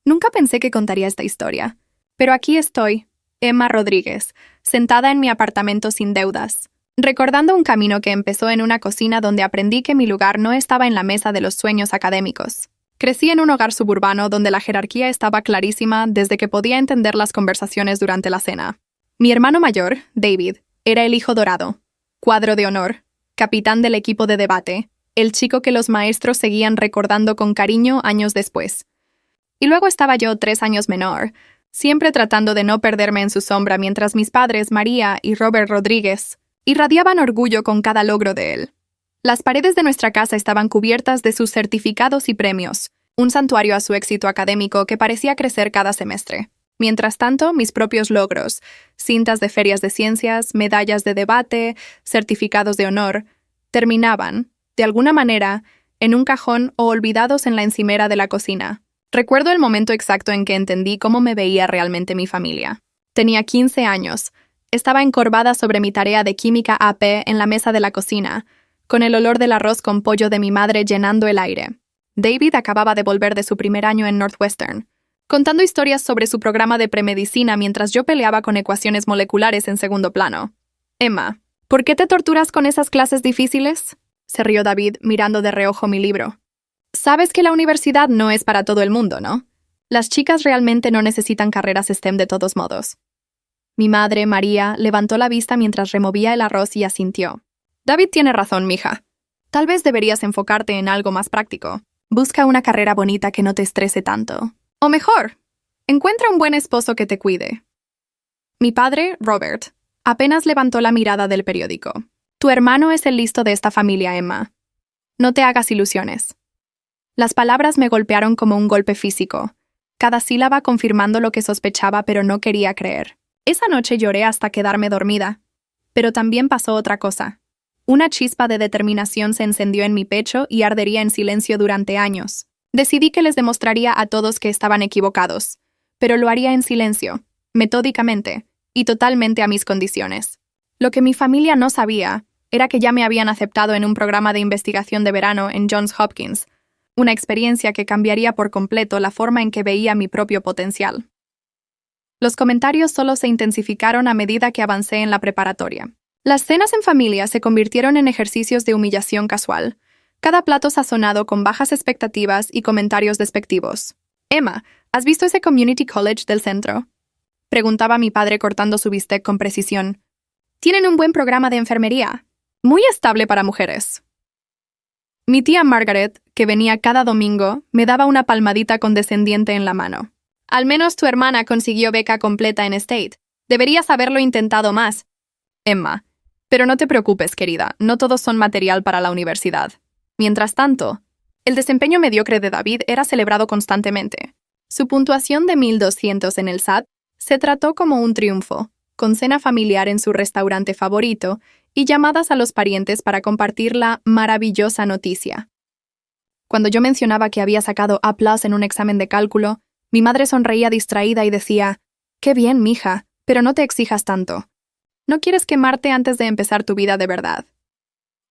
Nunca pensé que contaría esta historia. Pero aquí estoy, Emma Rodríguez, sentada en mi apartamento sin deudas, recordando un camino que empezó en una cocina donde aprendí que mi lugar no estaba en la mesa de los sueños académicos. Crecí en un hogar suburbano donde la jerarquía estaba clarísima desde que podía entender las conversaciones durante la cena. Mi hermano mayor, David, era el hijo dorado, cuadro de honor, capitán del equipo de debate, el chico que los maestros seguían recordando con cariño años después. Y luego estaba yo 3 años menor, siempre tratando de no perderme en su sombra mientras mis padres, María y Robert Rodríguez, irradiaban orgullo con cada logro de él. Las paredes de nuestra casa estaban cubiertas de sus certificados y premios, un santuario a su éxito académico que parecía crecer cada semestre. Mientras tanto, mis propios logros, cintas de ferias de ciencias, medallas de debate, certificados de honor, terminaban, de alguna manera, en un cajón o olvidados en la encimera de la cocina. Recuerdo el momento exacto en que entendí cómo me veía realmente mi familia. Tenía 15 años. Estaba encorvada sobre mi tarea de química AP en la mesa de la cocina, con el olor del arroz con pollo de mi madre llenando el aire. David acababa de volver de su primer año en Northwestern, contando historias sobre su programa de premedicina mientras yo peleaba con ecuaciones moleculares en segundo plano. Emma, ¿por qué te torturas con esas clases difíciles? Se rió David mirando de reojo mi libro. Sabes que la universidad no es para todo el mundo, ¿no? Las chicas realmente no necesitan carreras STEM de todos modos. Mi madre, María, levantó la vista mientras removía el arroz y asintió. David tiene razón, mija. Tal vez deberías enfocarte en algo más práctico. Busca una carrera bonita que no te estrese tanto. O mejor, encuentra un buen esposo que te cuide. Mi padre, Robert, apenas levantó la mirada del periódico. Tu hermano es el listo de esta familia, Emma. No te hagas ilusiones. Las palabras me golpearon como un golpe físico, cada sílaba confirmando lo que sospechaba pero no quería creer. Esa noche lloré hasta quedarme dormida. Pero también pasó otra cosa. Una chispa de determinación se encendió en mi pecho y ardería en silencio durante años. Decidí que les demostraría a todos que estaban equivocados, pero lo haría en silencio, metódicamente, y totalmente a mis condiciones. Lo que mi familia no sabía era que ya me habían aceptado en un programa de investigación de verano en Johns Hopkins, una experiencia que cambiaría por completo la forma en que veía mi propio potencial. Los comentarios solo se intensificaron a medida que avancé en la preparatoria. Las cenas en familia se convirtieron en ejercicios de humillación casual, cada plato sazonado con bajas expectativas y comentarios despectivos. Emma, ¿has visto ese community college del centro? Preguntaba mi padre cortando su bistec con precisión. Tienen un buen programa de enfermería, muy estable para mujeres. Mi tía Margaret, que venía cada domingo, me daba una palmadita condescendiente en la mano. Al menos tu hermana consiguió beca completa en State. Deberías haberlo intentado más. Emma, pero no te preocupes, querida, no todos son material para la universidad. Mientras tanto, el desempeño mediocre de David era celebrado constantemente. Su puntuación de 1200 en el SAT se trató como un triunfo, con cena familiar en su restaurante favorito y llamadas a los parientes para compartir la maravillosa noticia. Cuando yo mencionaba que había sacado A+ en un examen de cálculo, mi madre sonreía distraída y decía, «Qué bien, mija, pero no te exijas tanto. No quieres quemarte antes de empezar tu vida de verdad».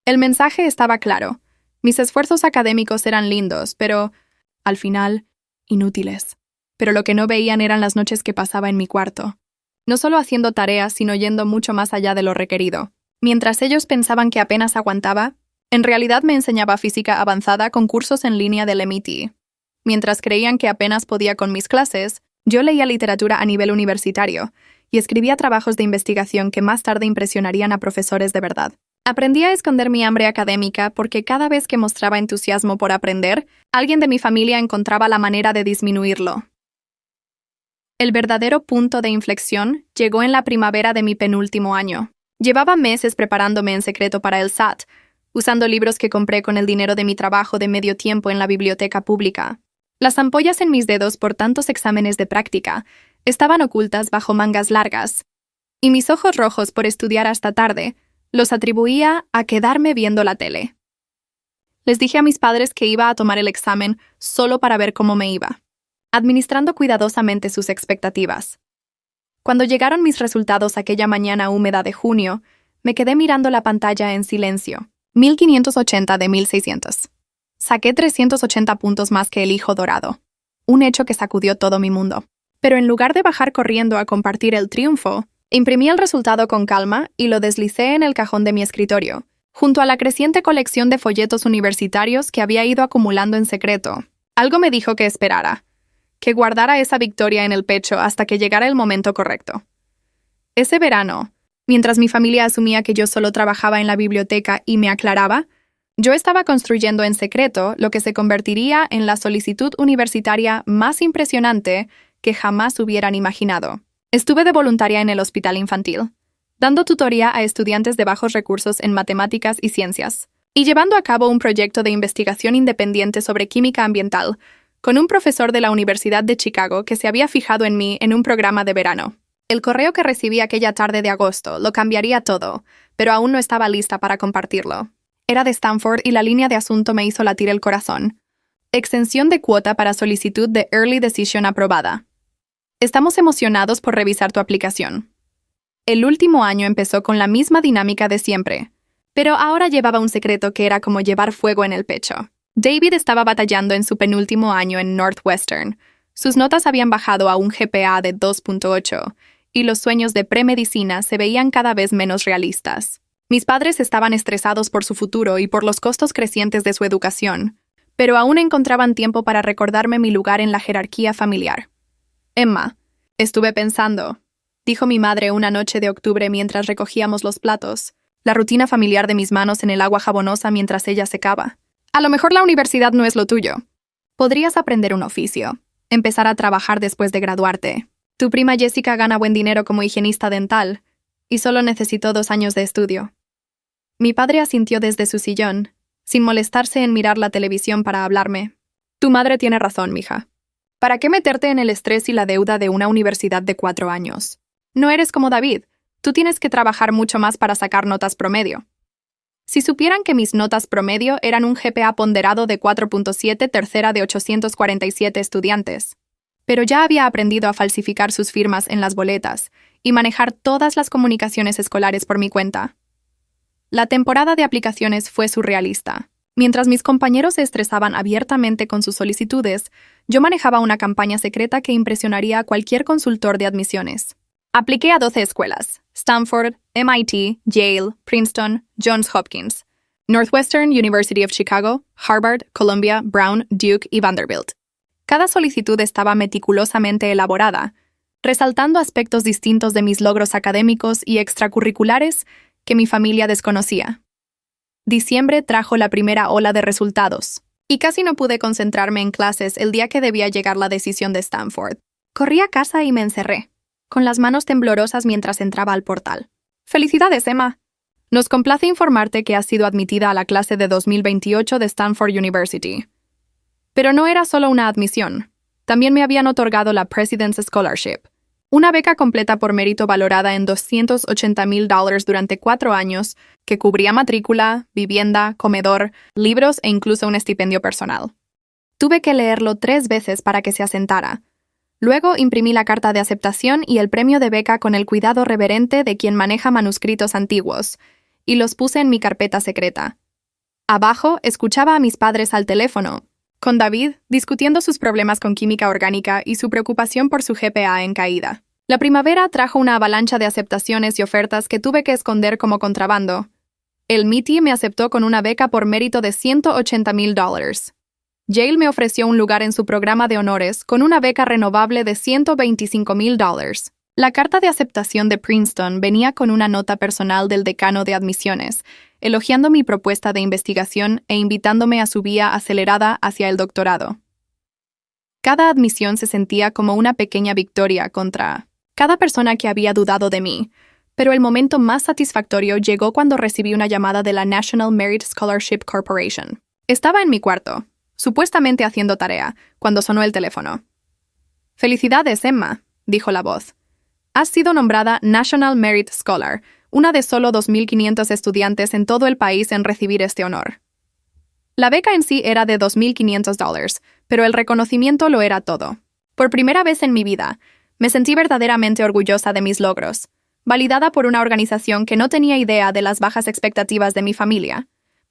El mensaje estaba claro. Mis esfuerzos académicos eran lindos, pero, al final, inútiles. Pero lo que no veían eran las noches que pasaba en mi cuarto. No solo haciendo tareas, sino yendo mucho más allá de lo requerido. Mientras ellos pensaban que apenas aguantaba, en realidad me enseñaba física avanzada con cursos en línea del MIT. Mientras creían que apenas podía con mis clases, yo leía literatura a nivel universitario y escribía trabajos de investigación que más tarde impresionarían a profesores de verdad. Aprendí a esconder mi hambre académica porque cada vez que mostraba entusiasmo por aprender, alguien de mi familia encontraba la manera de disminuirlo. El verdadero punto de inflexión llegó en la primavera de mi penúltimo año. Llevaba meses preparándome en secreto para el SAT, usando libros que compré con el dinero de mi trabajo de medio tiempo en la biblioteca pública. Las ampollas en mis dedos por tantos exámenes de práctica estaban ocultas bajo mangas largas, y mis ojos rojos por estudiar hasta tarde los atribuía a quedarme viendo la tele. Les dije a mis padres que iba a tomar el examen solo para ver cómo me iba, administrando cuidadosamente sus expectativas. Cuando llegaron mis resultados aquella mañana húmeda de junio, me quedé mirando la pantalla en silencio. 1580 de 1600. Saqué 380 puntos más que el hijo dorado. un hecho que sacudió todo mi mundo. Pero en lugar de bajar corriendo a compartir el triunfo, imprimí el resultado con calma y lo deslicé en el cajón de mi escritorio, junto a la creciente colección de folletos universitarios que había ido acumulando en secreto. Algo me dijo que esperara, que guardara esa victoria en el pecho hasta que llegara el momento correcto. Ese verano, mientras mi familia asumía que yo solo trabajaba en la biblioteca y me aclaraba, yo estaba construyendo en secreto lo que se convertiría en la solicitud universitaria más impresionante que jamás hubieran imaginado. Estuve de voluntaria en el hospital infantil, dando tutoría a estudiantes de bajos recursos en matemáticas y ciencias, y llevando a cabo un proyecto de investigación independiente sobre química ambiental con un profesor de la Universidad de Chicago que se había fijado en mí en un programa de verano. El correo que recibí aquella tarde de agosto lo cambiaría todo, pero aún no estaba lista para compartirlo. Era de Stanford y la línea de asunto me hizo latir el corazón. Extensión de cuota para solicitud de Early Decision aprobada. Estamos emocionados por revisar tu aplicación. El último año empezó con la misma dinámica de siempre, pero ahora llevaba un secreto que era como llevar fuego en el pecho. David estaba batallando en su penúltimo año en Northwestern. Sus notas habían bajado a un GPA de 2.8 y los sueños de premedicina se veían cada vez menos realistas. Mis padres estaban estresados por su futuro y por los costos crecientes de su educación, pero aún encontraban tiempo para recordarme mi lugar en la jerarquía familiar. Emma, estuve pensando, dijo mi madre una noche de octubre mientras recogíamos los platos, la rutina familiar de mis manos en el agua jabonosa mientras ella secaba. A lo mejor la universidad no es lo tuyo. Podrías aprender un oficio, empezar a trabajar después de graduarte. Tu prima Jessica gana buen dinero como higienista dental y solo necesitó 2 años de estudio. Mi padre asintió desde su sillón, sin molestarse en mirar la televisión para hablarme. Tu madre tiene razón, mija. ¿Para qué meterte en el estrés y la deuda de una universidad de 4 años? No eres como David. Tú tienes que trabajar mucho más para sacar notas promedio. Si supieran que mis notas promedio eran un GPA ponderado de 4.7, tercera de 847 estudiantes. Pero ya había aprendido a falsificar sus firmas en las boletas y manejar todas las comunicaciones escolares por mi cuenta. La temporada de aplicaciones fue surrealista. Mientras mis compañeros se estresaban abiertamente con sus solicitudes, yo manejaba una campaña secreta que impresionaría a cualquier consultor de admisiones. Apliqué a 12 escuelas: Stanford, MIT, Yale, Princeton, Johns Hopkins, Northwestern University of Chicago, Harvard, Columbia, Brown, Duke y Vanderbilt. Cada solicitud estaba meticulosamente elaborada, resaltando aspectos distintos de mis logros académicos y extracurriculares que mi familia desconocía. Diciembre trajo la primera ola de resultados, y casi no pude concentrarme en clases el día que debía llegar la decisión de Stanford. Corrí a casa y me encerré, con las manos temblorosas mientras entraba al portal. ¡Felicidades, Emma! Nos complace informarte que has sido admitida a la clase de 2028 de Stanford University. Pero no era solo una admisión. También me habían otorgado la President's Scholarship, una beca completa por mérito valorada en $280,000 durante 4 años, que cubría matrícula, vivienda, comedor, libros e incluso un estipendio personal. Tuve que leerlo 3 veces para que se asentara. Luego imprimí la carta de aceptación y el premio de beca con el cuidado reverente de quien maneja manuscritos antiguos, y los puse en mi carpeta secreta. Abajo escuchaba a mis padres al teléfono, con David discutiendo sus problemas con química orgánica y su preocupación por su GPA en caída. La primavera trajo una avalancha de aceptaciones y ofertas que tuve que esconder como contrabando. El MIT me aceptó con una beca por mérito de $180,000. Yale me ofreció un lugar en su programa de honores con una beca renovable de $125,000. La carta de aceptación de Princeton venía con una nota personal del decano de admisiones, elogiando mi propuesta de investigación e invitándome a su vía acelerada hacia el doctorado. Cada admisión se sentía como una pequeña victoria contra cada persona que había dudado de mí, pero el momento más satisfactorio llegó cuando recibí una llamada de la National Merit Scholarship Corporation. Estaba en mi cuarto, supuestamente haciendo tarea, cuando sonó el teléfono. «Felicidades, Emma», dijo la voz. «Has sido nombrada National Merit Scholar, una de solo 2.500 estudiantes en todo el país en recibir este honor». La beca en sí era de $2.500, pero el reconocimiento lo era todo. Por primera vez en mi vida, me sentí verdaderamente orgullosa de mis logros, validada por una organización que no tenía idea de las bajas expectativas de mi familia.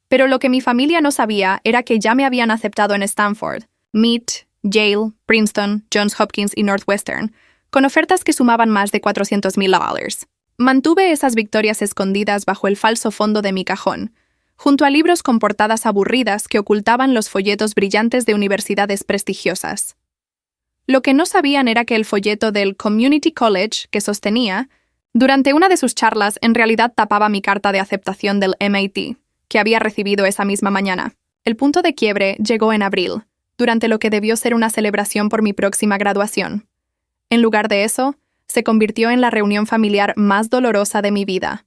Pero lo que mi familia no sabía era que ya me habían aceptado en Stanford, MIT, Yale, Princeton, Johns Hopkins y Northwestern, con ofertas que sumaban más de $400,000. Mantuve esas victorias escondidas bajo el falso fondo de mi cajón, junto a libros con portadas aburridas que ocultaban los folletos brillantes de universidades prestigiosas. Lo que no sabían era que el folleto del Community College que sostenía, durante una de sus charlas, en realidad tapaba mi carta de aceptación del MIT, que había recibido esa misma mañana. El punto de quiebre llegó en abril, durante lo que debió ser una celebración por mi próxima graduación. En lugar de eso, se convirtió en la reunión familiar más dolorosa de mi vida.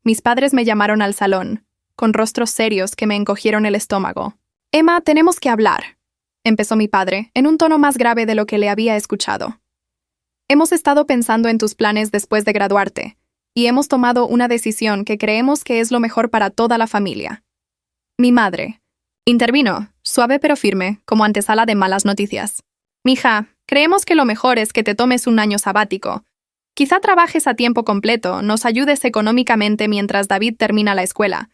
Mis padres me llamaron al salón, con rostros serios que me encogieron el estómago. «Emma, tenemos que hablar», empezó mi padre, en un tono más grave de lo que le había escuchado. «Hemos estado pensando en tus planes después de graduarte, y hemos tomado una decisión que creemos que es lo mejor para toda la familia». Mi madre intervino, suave pero firme, como antesala de malas noticias. «Mija, creemos que lo mejor es que te tomes un año sabático. Quizá trabajes a tiempo completo, nos ayudes económicamente mientras David termina la escuela.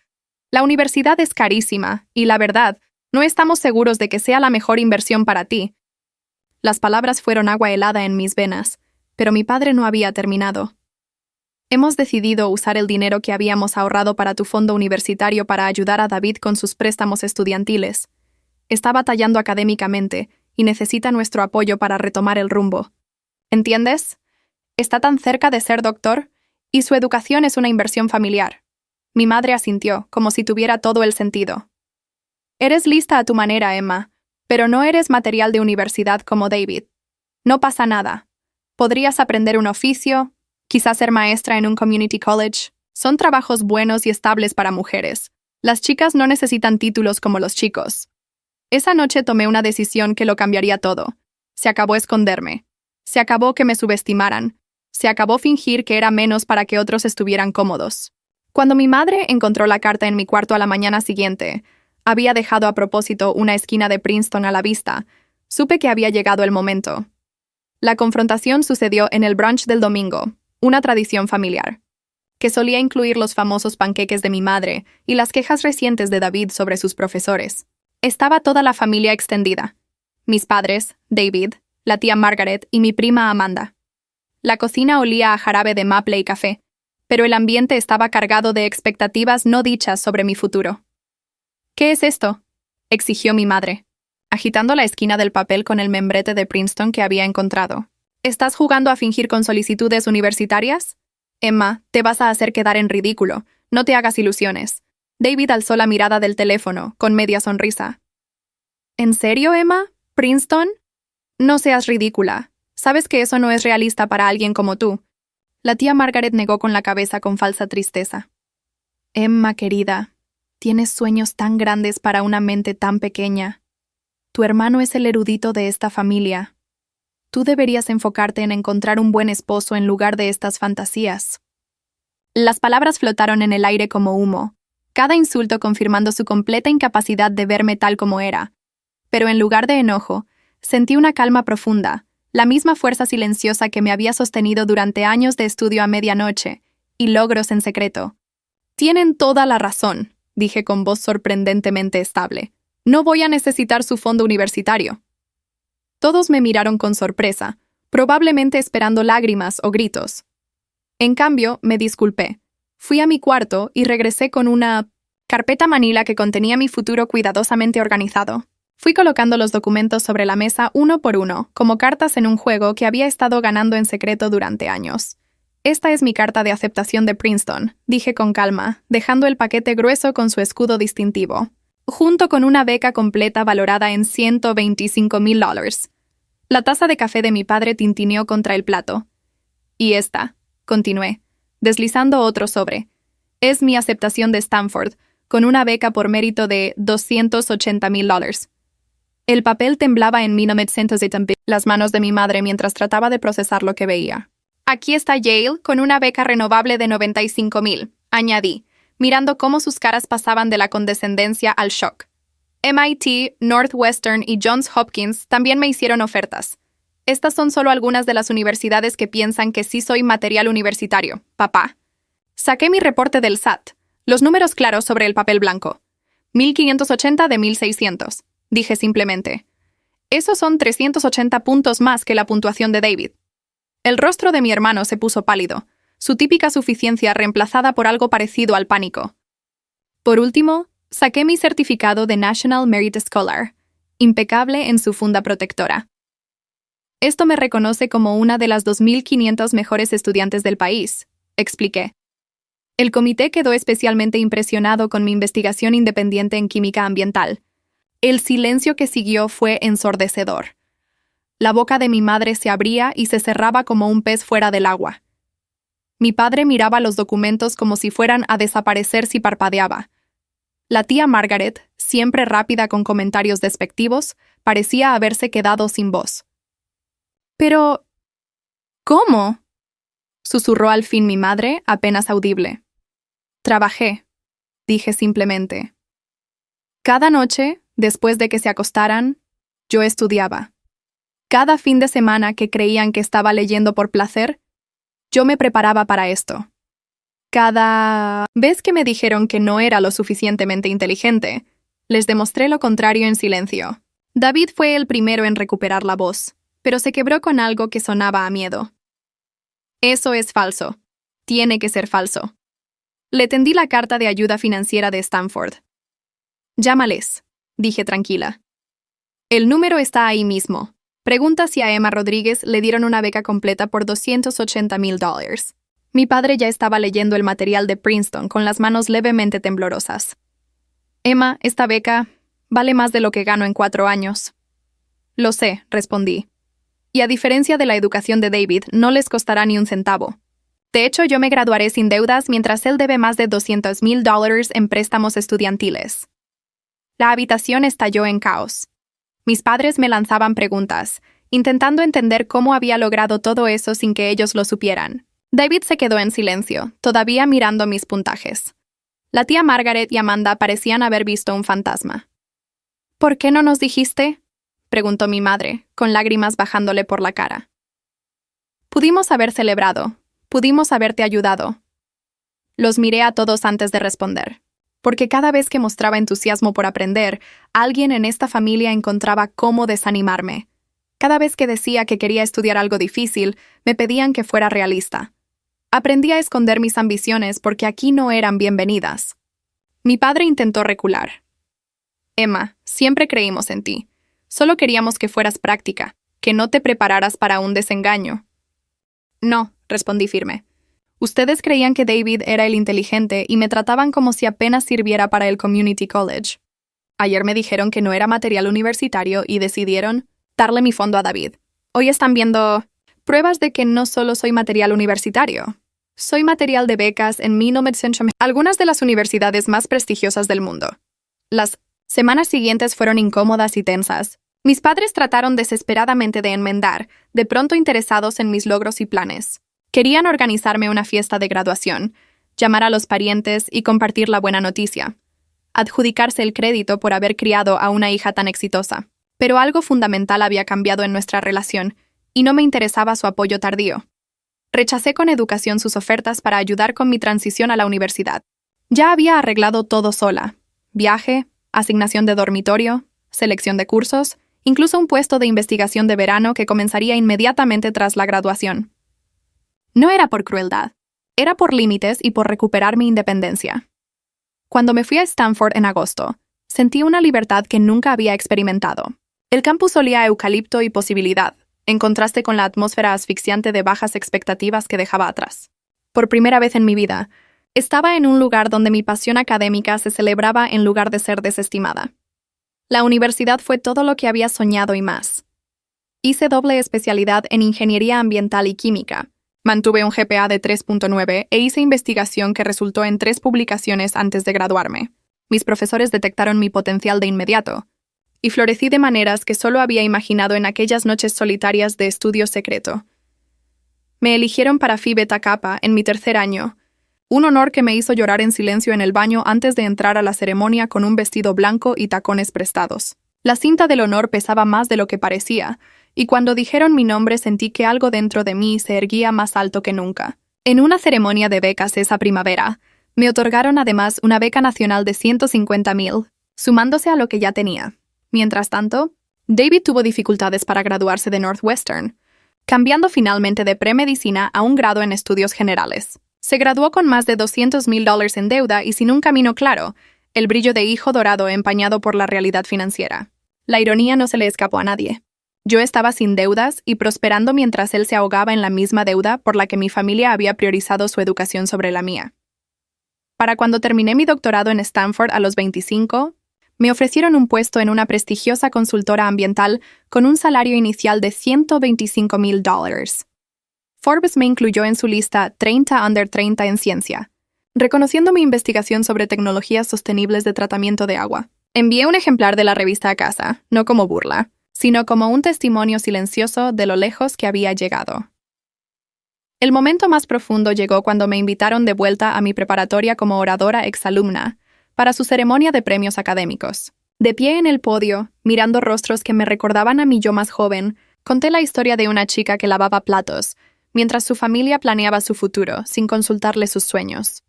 La universidad es carísima, y la verdad, no estamos seguros de que sea la mejor inversión para ti». Las palabras fueron agua helada en mis venas, pero mi padre no había terminado. «Hemos decidido usar el dinero que habíamos ahorrado para tu fondo universitario para ayudar a David con sus préstamos estudiantiles. Está batallando académicamente y necesita nuestro apoyo para retomar el rumbo. ¿Entiendes? Está tan cerca de ser doctor, y su educación es una inversión familiar». Mi madre asintió, como si tuviera todo el sentido. «Eres lista a tu manera, Emma, pero no eres material de universidad como David. No pasa nada. Podrías aprender un oficio, quizás ser maestra en un community college. Son trabajos buenos y estables para mujeres. Las chicas no necesitan títulos como los chicos». Esa noche tomé una decisión que lo cambiaría todo. Se acabó esconderme. Se acabó que me subestimaran. Se acabó fingir que era menos para que otros estuvieran cómodos. Cuando mi madre encontró la carta en mi cuarto a la mañana siguiente, había dejado a propósito una esquina de Princeton a la vista, supe que había llegado el momento. La confrontación sucedió en el brunch del domingo, una tradición familiar, que solía incluir los famosos panqueques de mi madre y las quejas recientes de David sobre sus profesores. Estaba toda la familia extendida: mis padres, David, la tía Margaret y mi prima Amanda. La cocina olía a jarabe de maple y café, pero el ambiente estaba cargado de expectativas no dichas sobre mi futuro. «¿Qué es esto?», exigió mi madre, agitando la esquina del papel con el membrete de Princeton que había encontrado. «¿Estás jugando a fingir con solicitudes universitarias? Emma, te vas a hacer quedar en ridículo. No te hagas ilusiones». David alzó la mirada del teléfono, con media sonrisa. «¿En serio, Emma? ¿Princeton? No seas ridícula. Sabes que eso no es realista para alguien como tú». La tía Margaret negó con la cabeza con falsa tristeza. «Emma, querida, tienes sueños tan grandes para una mente tan pequeña. Tu hermano es el erudito de esta familia. Tú deberías enfocarte en encontrar un buen esposo en lugar de estas fantasías». Las palabras flotaron en el aire como humo, cada insulto confirmando su completa incapacidad de verme tal como era. Pero en lugar de enojo, sentí una calma profunda, la misma fuerza silenciosa que me había sostenido durante años de estudio a medianoche y logros en secreto. «Tienen toda la razón», dije con voz sorprendentemente estable. «No voy a necesitar su fondo universitario». Todos me miraron con sorpresa, probablemente esperando lágrimas o gritos. En cambio, me disculpé. Fui a mi cuarto y regresé con una carpeta manila que contenía mi futuro cuidadosamente organizado. Fui colocando los documentos sobre la mesa uno por uno, como cartas en un juego que había estado ganando en secreto durante años. «Esta es mi carta de aceptación de Princeton», dije con calma, dejando el paquete grueso con su escudo distintivo, junto con una beca completa valorada en $125,000. La taza de café de mi padre tintineó contra el plato. «Y esta», continué, deslizando otro sobre, «es mi aceptación de Stanford, con una beca por mérito de $280,000. El papel temblaba en 1970 las manos de mi madre mientras trataba de procesar lo que veía. «Aquí está Yale con una beca renovable de $95,000, añadí, mirando cómo sus caras pasaban de la condescendencia al shock. MIT, Northwestern y Johns Hopkins también me hicieron ofertas. Estas son solo algunas de las universidades que piensan que sí soy material universitario, papá». Saqué mi reporte del SAT, los números claros sobre el papel blanco. 1,580 de 1,600, dije simplemente. Esos son 380 puntos más que la puntuación de David. El rostro de mi hermano se puso pálido, su típica suficiencia reemplazada por algo parecido al pánico. Por último, saqué mi certificado de National Merit Scholar, impecable en su funda protectora. Esto me reconoce como una de las 2.500 mejores estudiantes del país, expliqué. El comité quedó especialmente impresionado con mi investigación independiente en química ambiental. El silencio que siguió fue ensordecedor. La boca de mi madre se abría y se cerraba como un pez fuera del agua. Mi padre miraba los documentos como si fueran a desaparecer si parpadeaba. La tía Margaret, siempre rápida con comentarios despectivos, parecía haberse quedado sin voz. «Pero... ¿cómo?», susurró al fin mi madre, apenas audible. «Trabajé», dije simplemente. Cada noche, después de que se acostaran, yo estudiaba. Cada fin de semana que creían que estaba leyendo por placer, yo me preparaba para esto. Cada vez que me dijeron que no era lo suficientemente inteligente, les demostré lo contrario en silencio. David fue el primero en recuperar la voz, pero se quebró con algo que sonaba a miedo. «Eso es falso. Tiene que ser falso». Le tendí la carta de ayuda financiera de Stanford. «Llámales», dije tranquila. «El número está ahí mismo. Pregunta si a Emma Rodríguez le dieron una beca completa por $280,000. Mi padre ya estaba leyendo el material de Princeton con las manos levemente temblorosas. «Emma, esta beca vale más de lo que gano en 4 años». «Lo sé», respondí. «Y a diferencia de la educación de David, no les costará ni un centavo. De hecho, yo me graduaré sin deudas mientras él debe más de $200,000 en préstamos estudiantiles». La habitación estalló en caos. Mis padres me lanzaban preguntas, intentando entender cómo había logrado todo eso sin que ellos lo supieran. David se quedó en silencio, todavía mirando mis puntajes. La tía Margaret y Amanda parecían haber visto un fantasma. «¿Por qué no nos dijiste?», preguntó mi madre, con lágrimas bajándole por la cara. «Pudimos haber celebrado, pudimos haberte ayudado». Los miré a todos antes de responder, porque cada vez que mostraba entusiasmo por aprender, alguien en esta familia encontraba cómo desanimarme. Cada vez que decía que quería estudiar algo difícil, me pedían que fuera realista. Aprendí a esconder mis ambiciones porque aquí no eran bienvenidas. Mi padre intentó recular. «Emma, siempre creímos en ti. Solo queríamos que fueras práctica, que no te prepararas para un desengaño». «No», respondí firme. «Ustedes creían que David era el inteligente y me trataban como si apenas sirviera para el Community College. Ayer me dijeron que no era material universitario y decidieron darle mi fondo a David. Hoy están viendo pruebas de que no solo soy material universitario. Soy material de becas en algunas de las universidades más prestigiosas del mundo». Las semanas siguientes fueron incómodas y tensas. Mis padres trataron desesperadamente de enmendar, de pronto interesados en mis logros y planes. Querían organizarme una fiesta de graduación, llamar a los parientes y compartir la buena noticia. Adjudicarse el crédito por haber criado a una hija tan exitosa. Pero algo fundamental había cambiado en nuestra relación, y no me interesaba su apoyo tardío. Rechacé con educación sus ofertas para ayudar con mi transición a la universidad. Ya había arreglado todo sola: viaje, asignación de dormitorio, selección de cursos, incluso un puesto de investigación de verano que comenzaría inmediatamente tras la graduación. No era por crueldad, era por límites y por recuperar mi independencia. Cuando me fui a Stanford en agosto, sentí una libertad que nunca había experimentado. El campus olía a eucalipto y posibilidad, en contraste con la atmósfera asfixiante de bajas expectativas que dejaba atrás. Por primera vez en mi vida, estaba en un lugar donde mi pasión académica se celebraba en lugar de ser desestimada. La universidad fue todo lo que había soñado y más. Hice doble especialidad en ingeniería ambiental y química. Mantuve un GPA de 3.9 e hice investigación que resultó en 3 publicaciones antes de graduarme. Mis profesores detectaron mi potencial de inmediato, y florecí de maneras que solo había imaginado en aquellas noches solitarias de estudio secreto. Me eligieron para Phi Beta Kappa en mi 3er año, un honor que me hizo llorar en silencio en el baño antes de entrar a la ceremonia con un vestido blanco y tacones prestados. La cinta del honor pesaba más de lo que parecía, y cuando dijeron mi nombre sentí que algo dentro de mí se erguía más alto que nunca. En una ceremonia de becas esa primavera, me otorgaron además una beca nacional de $150,000, sumándose a lo que ya tenía. Mientras tanto, David tuvo dificultades para graduarse de Northwestern, cambiando finalmente de premedicina a un grado en estudios generales. Se graduó con más de $200,000 en deuda y sin un camino claro, el brillo de hijo dorado empañado por la realidad financiera. La ironía no se le escapó a nadie. Yo estaba sin deudas y prosperando mientras él se ahogaba en la misma deuda por la que mi familia había priorizado su educación sobre la mía. Para cuando terminé mi doctorado en Stanford a los 25, me ofrecieron un puesto en una prestigiosa consultora ambiental con un salario inicial de $125,000. Forbes me incluyó en su lista 30 under 30 en ciencia, reconociendo mi investigación sobre tecnologías sostenibles de tratamiento de agua. Envié un ejemplar de la revista a casa, no como burla, sino como un testimonio silencioso de lo lejos que había llegado. El momento más profundo llegó cuando me invitaron de vuelta a mi preparatoria como oradora exalumna para su ceremonia de premios académicos. De pie en el podio, mirando rostros que me recordaban a mi yo más joven, conté la historia de una chica que lavaba platos, mientras su familia planeaba su futuro, sin consultarle sus sueños.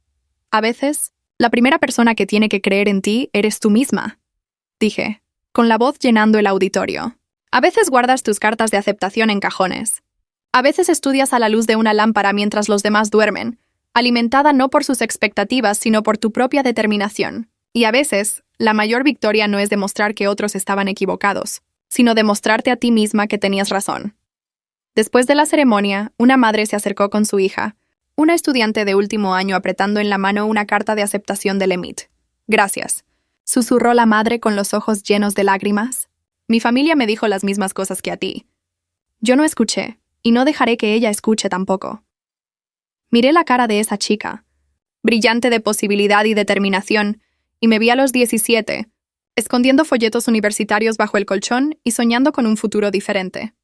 A veces, la primera persona que tiene que creer en ti eres tú misma, dije, con la voz llenando el auditorio. A veces guardas tus cartas de aceptación en cajones. A veces estudias a la luz de una lámpara mientras los demás duermen, alimentada no por sus expectativas, sino por tu propia determinación. Y a veces, la mayor victoria no es demostrar que otros estaban equivocados, sino demostrarte a ti misma que tenías razón. Después de la ceremonia, una madre se acercó con su hija, una estudiante de último año apretando en la mano una carta de aceptación del EMIT. «Gracias», susurró la madre con los ojos llenos de lágrimas. «Mi familia me dijo las mismas cosas que a ti». Yo no escuché, y no dejaré que ella escuche tampoco. Miré la cara de esa chica, brillante de posibilidad y determinación, y me vi a los 17, escondiendo folletos universitarios bajo el colchón y soñando con un futuro diferente.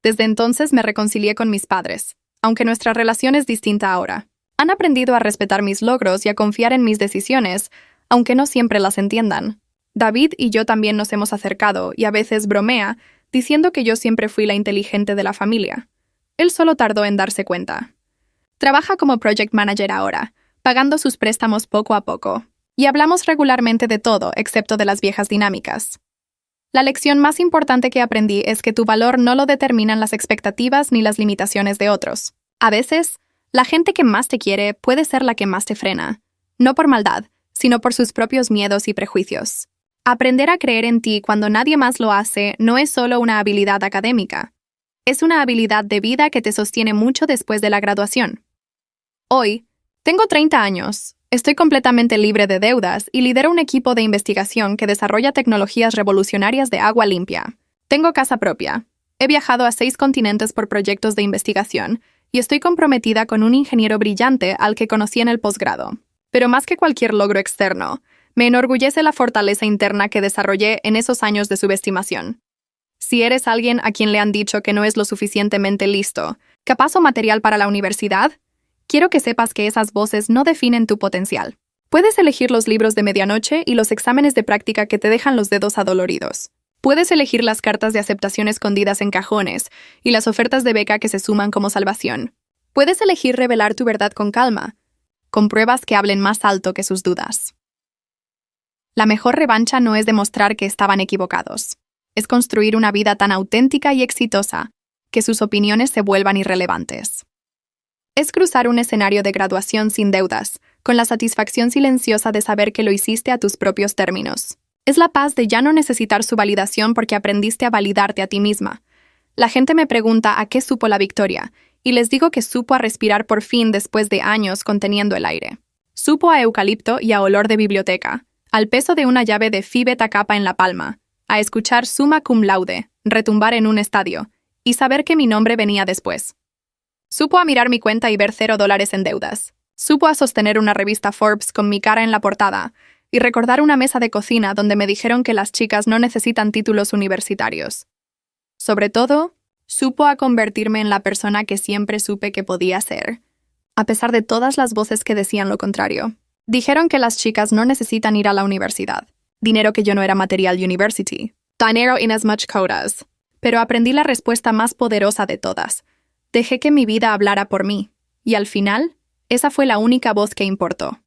Desde entonces me reconcilié con mis padres, aunque nuestra relación es distinta ahora. Han aprendido a respetar mis logros y a confiar en mis decisiones, aunque no siempre las entiendan. David y yo también nos hemos acercado y a veces bromea, diciendo que yo siempre fui la inteligente de la familia. Él solo tardó en darse cuenta. Trabaja como project manager ahora, pagando sus préstamos poco a poco, y hablamos regularmente de todo, excepto de las viejas dinámicas. La lección más importante que aprendí es que tu valor no lo determinan las expectativas ni las limitaciones de otros. A veces, la gente que más te quiere puede ser la que más te frena, no por maldad, sino por sus propios miedos y prejuicios. Aprender a creer en ti cuando nadie más lo hace no es solo una habilidad académica. Es una habilidad de vida que te sostiene mucho después de la graduación. Hoy, tengo 30 años, estoy completamente libre de deudas y lidero un equipo de investigación que desarrolla tecnologías revolucionarias de agua limpia. Tengo casa propia. He viajado a 6 continentes por proyectos de investigación y estoy comprometida con un ingeniero brillante al que conocí en el posgrado. Pero más que cualquier logro externo, me enorgullece la fortaleza interna que desarrollé en esos años de subestimación. Si eres alguien a quien le han dicho que no es lo suficientemente listo, capaz o material para la universidad, quiero que sepas que esas voces no definen tu potencial. Puedes elegir los libros de medianoche y los exámenes de práctica que te dejan los dedos adoloridos. Puedes elegir las cartas de aceptación escondidas en cajones y las ofertas de beca que se suman como salvación. Puedes elegir revelar tu verdad con calma, con pruebas que hablen más alto que sus dudas. La mejor revancha no es demostrar que estaban equivocados. Es construir una vida tan auténtica y exitosa que sus opiniones se vuelvan irrelevantes. Es cruzar un escenario de graduación sin deudas, con la satisfacción silenciosa de saber que lo hiciste a tus propios términos. Es la paz de ya no necesitar su validación porque aprendiste a validarte a ti misma. La gente me pregunta a qué supo la victoria, y les digo que supo a respirar por fin después de años conteniendo el aire. Supo a eucalipto y a olor de biblioteca, al peso de una llave de Phi Beta Kappa en la palma, a escuchar summa cum laude retumbar en un estadio, y saber que mi nombre venía después. Supo a mirar mi cuenta y ver $0 en deudas. Supo a sostener una revista Forbes con mi cara en la portada y recordar una mesa de cocina donde me dijeron que las chicas no necesitan títulos universitarios. Sobre todo, supo a convertirme en la persona que siempre supe que podía ser, a pesar de todas las voces que decían lo contrario. Dijeron que las chicas no necesitan ir a la universidad. Dinero que yo no era material university. Dinero in as much quotas. Pero aprendí la respuesta más poderosa de todas. Dejé que mi vida hablara por mí. Y al final, esa fue la única voz que importó.